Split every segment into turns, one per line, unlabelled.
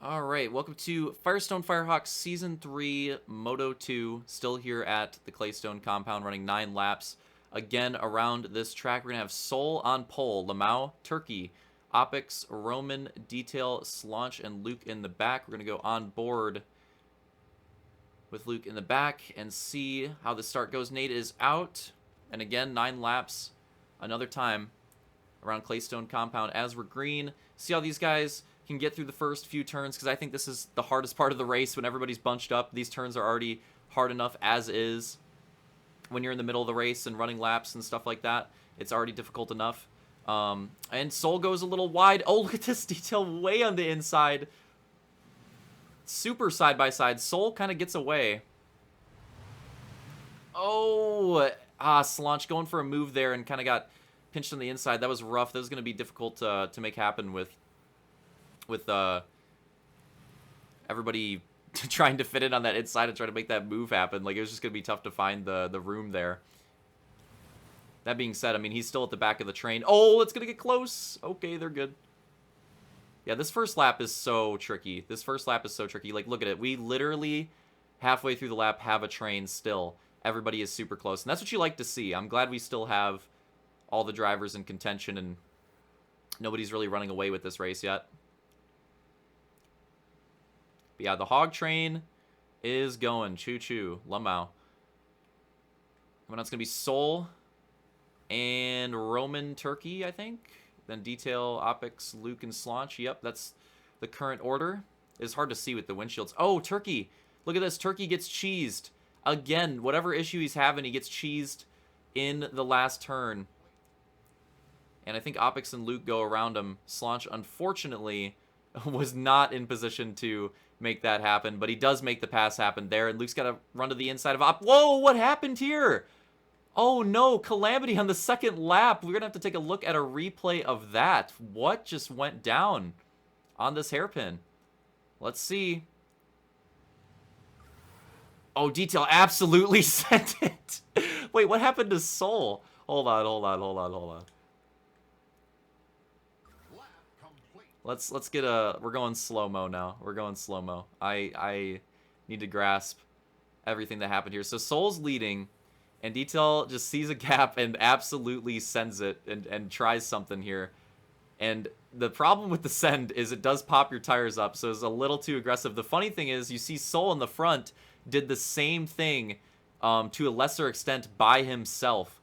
All right, welcome to Firestone Firehawk Season 3, Moto 2. Still here at the Claystone compound, running 9 laps. Again, around this track, we're going to have Soul on pole, Lamau, Turkey, Opix, Roman, Detail, Slaunch, and Luke in the back. We're going to go on board with Luke in the back and see how the start goes. Nate is out. And again, 9 laps, another time around Claystone compound as we're green. See how these guys can get through the first few turns, because I think this is the hardest part of the race when everybody's bunched up. These turns are already hard enough as is. When you're in the middle of the race and running laps and stuff like that, it's already difficult enough. And Soul goes a little wide. Oh, look at this detail way on the inside. Super side by side. Soul kind of gets away. Oh, Slaunch going for a move there and kind of got pinched on the inside. That was rough. That was going to be difficult to make happen with everybody trying to fit in on that inside and try to make that move happen. Like, it was just going to be tough to find the room there. That being said, I mean, he's still at the back of the train. Oh, it's going to get close. Okay, they're good. Yeah, this first lap is so tricky. This first lap is so tricky. Like, look at it. We literally, halfway through the lap, have a train still. Everybody is super close. And that's what you like to see. I'm glad we still have all the drivers in contention and nobody's really running away with this race yet. But yeah, the hog train is going. Choo-choo. Lamau. Coming out, it's going to be Soul and Roman Turkey, I think. Then Detail, Opix, Luke, and Slaunch. Yep, that's the current order. It's hard to see with the windshields. Oh, Turkey. Look at this. Turkey gets cheesed. Again, whatever issue he's having, he gets cheesed in the last turn. And I think Opix and Luke go around him. Slaunch, unfortunately, was not in position to make that happen, but he does make the pass happen there, and Luke's got to run to the inside of Whoa, what happened here? Oh no, calamity on the second lap. We're gonna have to take a look at a replay of that. What just went down on this hairpin? Let's see. Oh, Detail absolutely sent it. Wait, what happened to Soul? Hold on. Let's get we're going slow-mo now. We're going slow-mo. I need to grasp everything that happened here. So Soul's leading, and Detail just sees a gap and absolutely sends it and tries something here. And the problem with the send is it does pop your tires up, so it's a little too aggressive. The funny thing is you see Soul in the front did the same thing to a lesser extent by himself,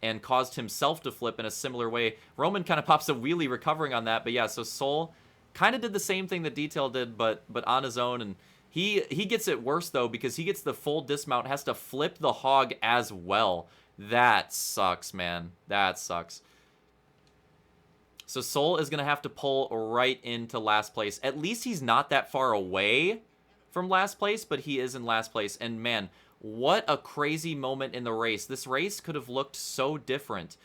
and caused himself to flip in a similar way. Roman kind of pops a wheelie recovering on that, but yeah, so Soul kind of did the same thing that Detail did, but on his own, and he gets it worse, though, because he gets the full dismount, has to flip the hog as well. That sucks, man. That sucks. So Soul is going to have to pull right into last place. At least he's not that far away from last place, but he is in last place, and man, what a crazy moment in the race. This race could have looked so different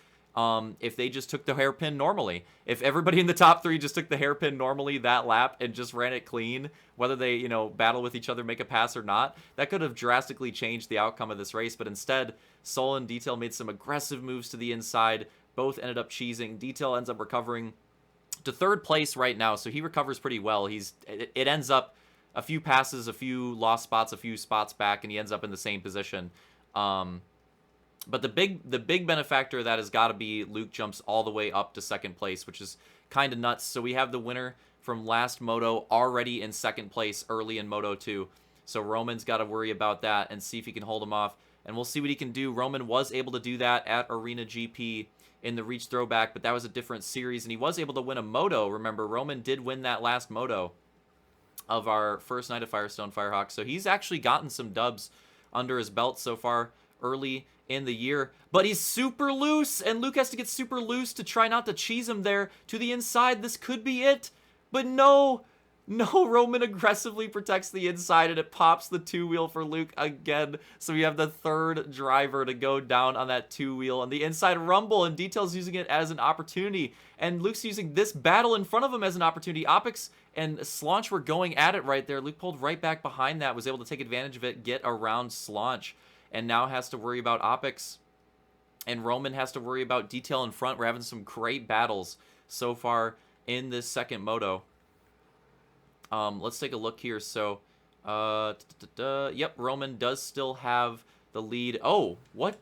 if they just took the hairpin normally. If everybody in the top 3 just took the hairpin normally that lap and just ran it clean, whether they, you know, battle with each other, make a pass or not, that could have drastically changed the outcome of this race. But instead, Soul and Detail made some aggressive moves to the inside. Both ended up cheesing. Detail ends up recovering to 3rd place right now, so he recovers pretty well. It ends up a few passes, a few lost spots, a few spots back, and he ends up in the same position. But the big benefactor of that has got to be Luke jumps all the way up to 2nd place, which is kind of nuts. So we have the winner from last Moto already in 2nd place early in Moto 2. So Roman's got to worry about that and see if he can hold him off. And we'll see what he can do. Roman was able to do that at Arena GP in the Reach Throwback, but that was a different series, and he was able to win a Moto. Remember, Roman did win that last Moto of our first night of Firestone Firehawk. So he's actually gotten some dubs under his belt so far early in the year. But he's super loose, and Luke has to get super loose to try not to cheese him there to the inside. This could be it. But no, Roman aggressively protects the inside, and it pops the 2-wheel for Luke again. So we have the 3rd driver to go down on that 2-wheel on the inside rumble, and Detail's using it as an opportunity. And Luke's using this battle in front of him as an opportunity. Opix and Slaunch were going at it right there. Luke pulled right back behind that, was able to take advantage of it, get around Slaunch, and now has to worry about Opix. And Roman has to worry about Detail in front. We're having some great battles so far in this second moto. Let's take a look here. So, yep, Roman does still have the lead. Oh, what?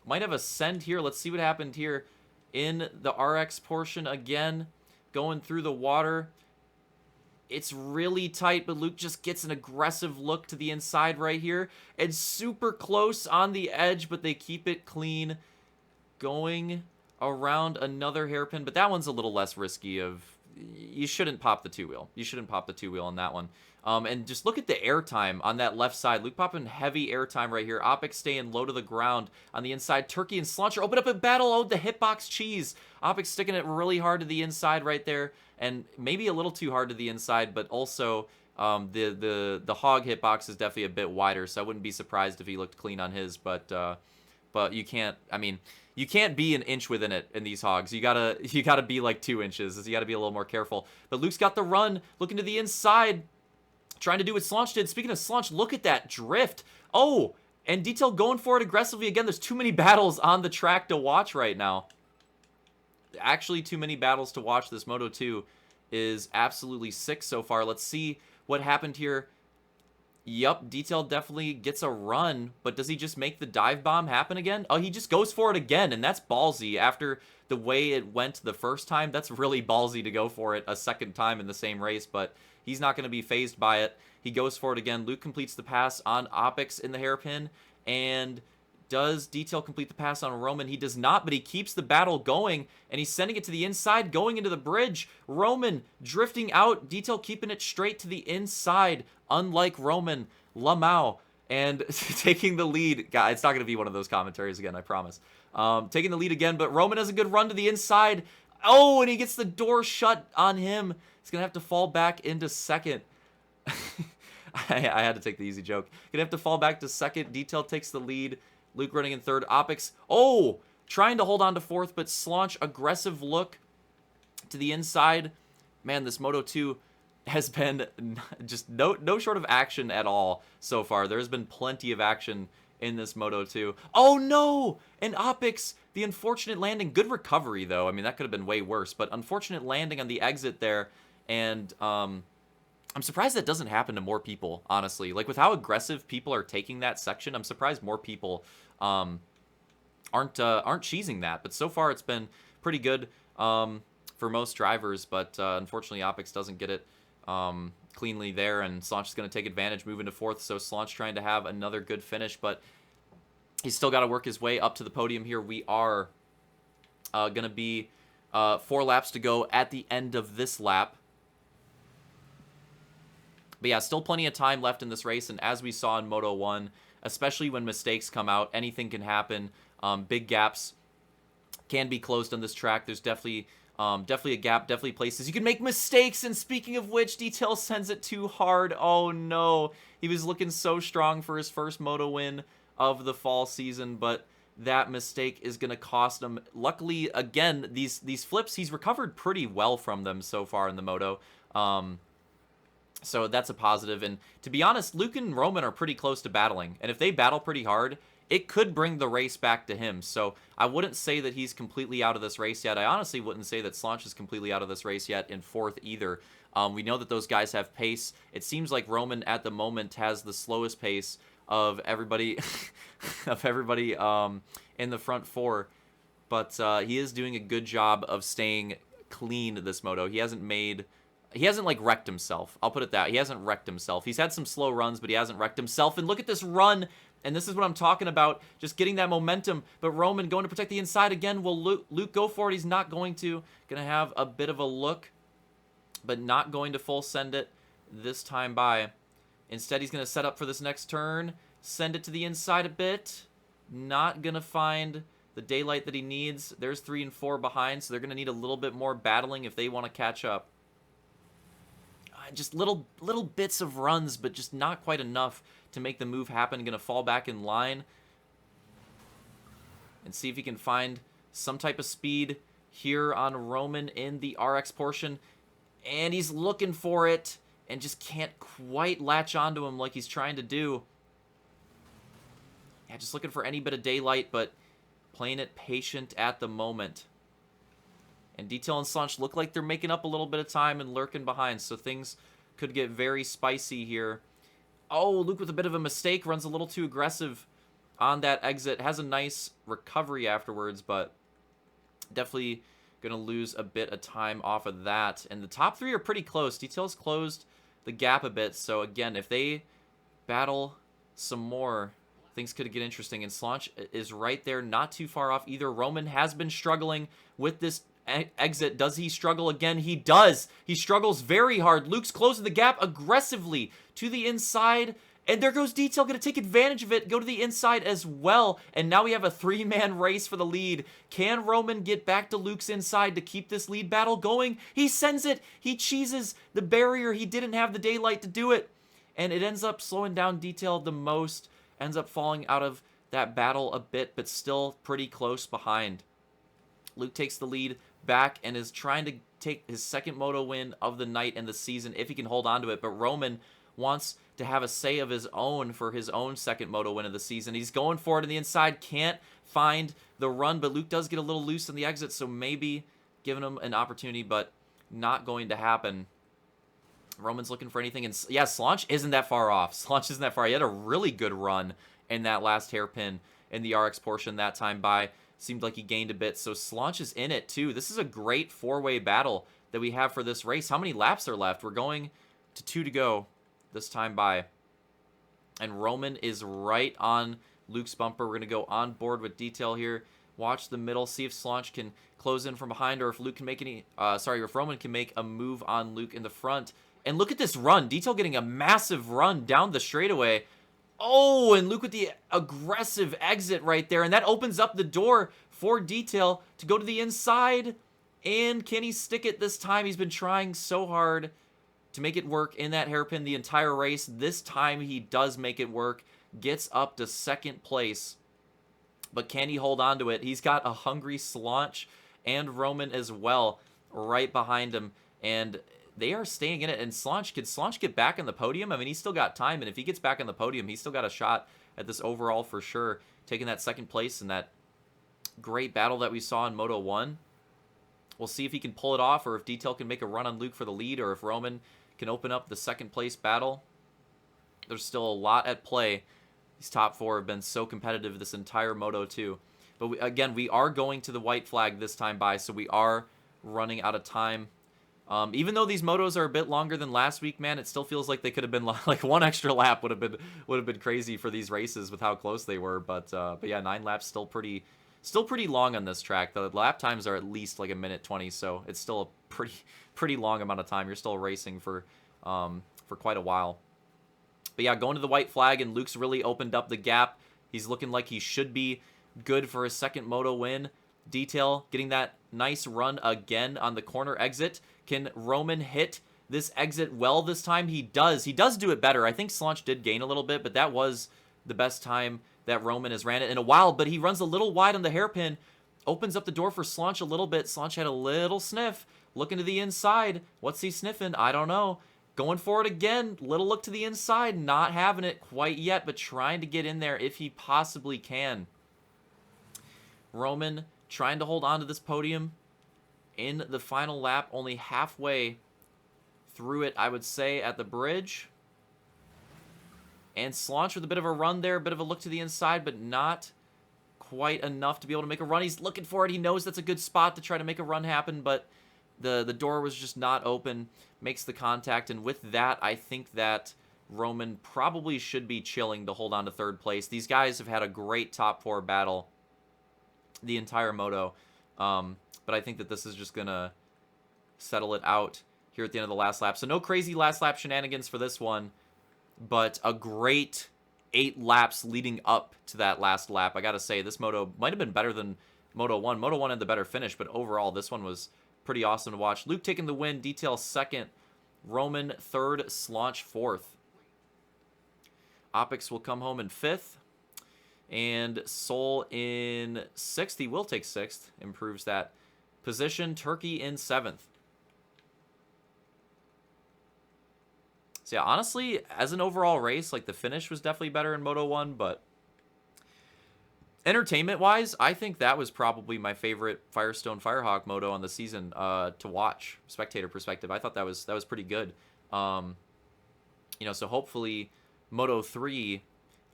Might have a send here. Let's see what happened here in the RX portion again, going through the water. It's really tight, but Luke just gets an aggressive look to the inside right here. It's super close on the edge, but they keep it clean. Going around another hairpin, but that one's a little less risky of... You shouldn't pop the two-wheel. You shouldn't pop the two-wheel on that one. And just look at the airtime on that left side. Luke popping heavy airtime right here. Opix staying low to the ground on the inside. Turkey and Slauncher open up a battle. Oh, the hitbox cheese. Opix sticking it really hard to the inside right there. And maybe a little too hard to the inside, but also the hog hitbox is definitely a bit wider, so I wouldn't be surprised if he looked clean on his, but you can't, I mean, you can't be an inch within it in these hogs. You gotta be like 2 inches. You gotta be a little more careful. But Luke's got the run, looking to the inside, trying to do what Slaunch did. Speaking of Slaunch, look at that drift. Oh, and Detail going for it aggressively again. There's too many battles on the track to watch right now. Actually, too many battles to watch. This Moto 2 is absolutely sick so far. Let's see what happened here. Yup, Detail definitely gets a run, but does he just make the dive bomb happen again? Oh, he just goes for it again, and that's ballsy. After the way it went the first time, that's really ballsy to go for it a second time in the same race, but he's not going to be fazed by it. He goes for it again. Luke completes the pass on Opix in the hairpin, and does Detail complete the pass on Roman? He does not, but he keeps the battle going, and he's sending it to the inside, going into the bridge. Roman drifting out, Detail keeping it straight to the inside, unlike Roman. Lamau, and taking the lead. God, it's not going to be one of those commentaries again, I promise. Taking the lead again, but Roman has a good run to the inside. Oh, and he gets the door shut on him. He's going to have to fall back into second. I had to take the easy joke. Going to have to fall back to second. Detail takes the lead. Luke running in third. Opix, oh, trying to hold on to fourth, but Slaunch, aggressive look to the inside. Man, this Moto 2 has been just no short of action at all so far. There's been plenty of action in this Moto 2. Oh, no! And Opix, the unfortunate landing. Good recovery, though. I mean, that could have been way worse, but unfortunate landing on the exit there. And I'm surprised that doesn't happen to more people, honestly. Like, with how aggressive people are taking that section, I'm surprised more people aren't cheesing that. But so far, it's been pretty good for most drivers. But unfortunately, Opix doesn't get it cleanly there, and Slaunch is going to take advantage, moving to fourth. So Slaunch trying to have another good finish, but he's still got to work his way up to the podium here. We are going to be 4 laps to go at the end of this lap. But yeah, still plenty of time left in this race, and as we saw in Moto 1, especially when mistakes come out, anything can happen. Big gaps can be closed on this track. There's definitely a gap, definitely places you can make mistakes, and speaking of which, Detail sends it too hard. Oh no, he was looking so strong for his first Moto win of the fall season, but that mistake is going to cost him. Luckily, again, these flips, he's recovered pretty well from them so far in the Moto. So that's a positive. And to be honest, Luke and Roman are pretty close to battling. And if they battle pretty hard, it could bring the race back to him. So I wouldn't say that he's completely out of this race yet. I honestly wouldn't say that Slaunch is completely out of this race yet in fourth either. We know that those guys have pace. It seems like Roman at the moment has the slowest pace of everybody in the front four. But he is doing a good job of staying clean this Moto. He hasn't like wrecked himself. I'll put it that. He hasn't wrecked himself. He's had some slow runs, but he hasn't wrecked himself. And look at this run. And this is what I'm talking about. Just getting that momentum. But Roman going to protect the inside again. Will Luke go for it? He's not going to. Going to have a bit of a look, but not going to full send it this time by. Instead, he's going to set up for this next turn. Send it to the inside a bit. Not going to find the daylight that he needs. There's 3 and 4 behind, so they're going to need a little bit more battling if they want to catch up. Just little bits of runs, but just not quite enough to make the move happen. Going to fall back in line and see if he can find some type of speed here on Roman in the RX portion. And he's looking for it and just can't quite latch onto him like he's trying to do. Yeah, just looking for any bit of daylight, but playing it patient at the moment. And Detail and Slaunch look like they're making up a little bit of time and lurking behind, so things could get very spicy here. Oh, Luke with a bit of a mistake, runs a little too aggressive on that exit. Has a nice recovery afterwards, but definitely going to lose a bit of time off of that. And the top 3 are pretty close. Detail's closed the gap a bit, so again, if they battle some more, things could get interesting. And Slaunch is right there, not too far off either. Roman has been struggling with this exit. Does he struggle again? He does. He struggles very hard. Luke's closing the gap aggressively to the inside. And there goes Detail, going to take advantage of it, go to the inside as well. And now we have a 3-man race for the lead. Can Roman get back to Luke's inside to keep this lead battle going? He sends it. He cheeses the barrier. He didn't have the daylight to do it. And it ends up slowing down Detail the most. Ends up falling out of that battle a bit, but still pretty close behind. Luke takes the lead back and is trying to take his second moto win of the night and the season if he can hold on to it. But Roman wants to have a say of his own for his own second moto win of the season. He's going for it on the inside, can't find the run, but Luke does get a little loose in the exit, so maybe giving him an opportunity, but not going to happen. Roman's looking for anything, and yeah, Slaunch isn't that far off. Slaunch isn't that far. He had a really good run in that last hairpin in the RX portion that time by. Seemed like he gained a bit, so Slaunch is in it too. This is a great 4-way battle that we have for this race. How many laps are left? We're going to 2 to go this time by. And Roman is right on Luke's bumper. We're going to go on board with Detail here. Watch the middle, see if Slaunch can close in from behind, or if Luke can make any, if Roman can make a move on Luke in the front. And look at this run. Detail getting a massive run down the straightaway. Oh, and Luke with the aggressive exit right there. And that opens up the door for Detail to go to the inside. And can he stick it this time? He's been trying so hard to make it work in that hairpin the entire race. This time he does make it work. Gets up to second place. But can he hold on to it? He's got a hungry Slaunch and Roman as well right behind him. And they are staying in it. And can Slaunch get back on the podium? I mean, he's still got time. And if he gets back on the podium, he's still got a shot at this overall for sure. Taking that second place in that great battle that we saw in Moto 1. We'll see if he can pull it off, or if Detail can make a run on Luke for the lead, or if Roman can open up the second place battle. There's still a lot at play. These top 4 have been so competitive this entire Moto 2. But again, we are going to the white flag this time by, so we are running out of time. Even though these motos are a bit longer than last week, man, it still feels like they could have been like 1 extra lap would have been crazy for these races with how close they were. But yeah, 9 laps still pretty long on this track. The lap times are at least like 1:20, so it's still a pretty long amount of time. You're still racing for quite a while. But yeah, going to the white flag, and Luke's really opened up the gap. He's looking like he should be good for his second moto win. Detail getting that nice run again on the corner exit. Can Roman hit this exit well this time? He does. He does do it better. I think Slaunch did gain a little bit, but that was the best time that Roman has ran it in a while. But he runs a little wide on the hairpin. Opens up the door for Slaunch a little bit. Slaunch had a little sniff. Looking to the inside. What's he sniffing? I don't know. Going for it again. Little look to the inside. Not having it quite yet, but trying to get in there if he possibly can. Roman trying to hold on to this podium in the final lap. Only halfway through it, I would say, at the bridge. And Slaunch with a bit of a run there. A bit of a look to the inside, but not quite enough to be able to make a run. He's looking for it. He knows that's a good spot to try to make a run happen, but the door was just not open. Makes the contact, and with that, I think that Roman probably should be chilling to hold on to third place. These guys have had a great top 4 battle the entire moto, but I think that this is just going to settle it out here at the end of the last lap. So no crazy last lap shenanigans for this one, but a great 8 laps leading up to that last lap. I got to say, this moto might have been better than Moto 1. Moto 1 had the better finish, but overall, this one was pretty awesome to watch. Luke taking the win, Detail second, Roman third, Slaunch fourth. Opix will come home in 5th, and Soul in 6th. He will take 6th, improves that position. Turkey in 7th. So yeah, honestly, as an overall race, like the finish was definitely better in Moto 1, but entertainment-wise, I think that was probably my favorite Firestone Firehog moto on the season to watch, spectator perspective. I thought that was pretty good. You know, so hopefully Moto 3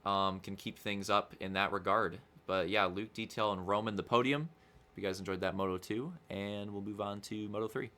can keep things up in that regard. But yeah, Luke, Detail, and Roman the podium. Hope you guys enjoyed that Moto 2, and we'll move on to Moto 3.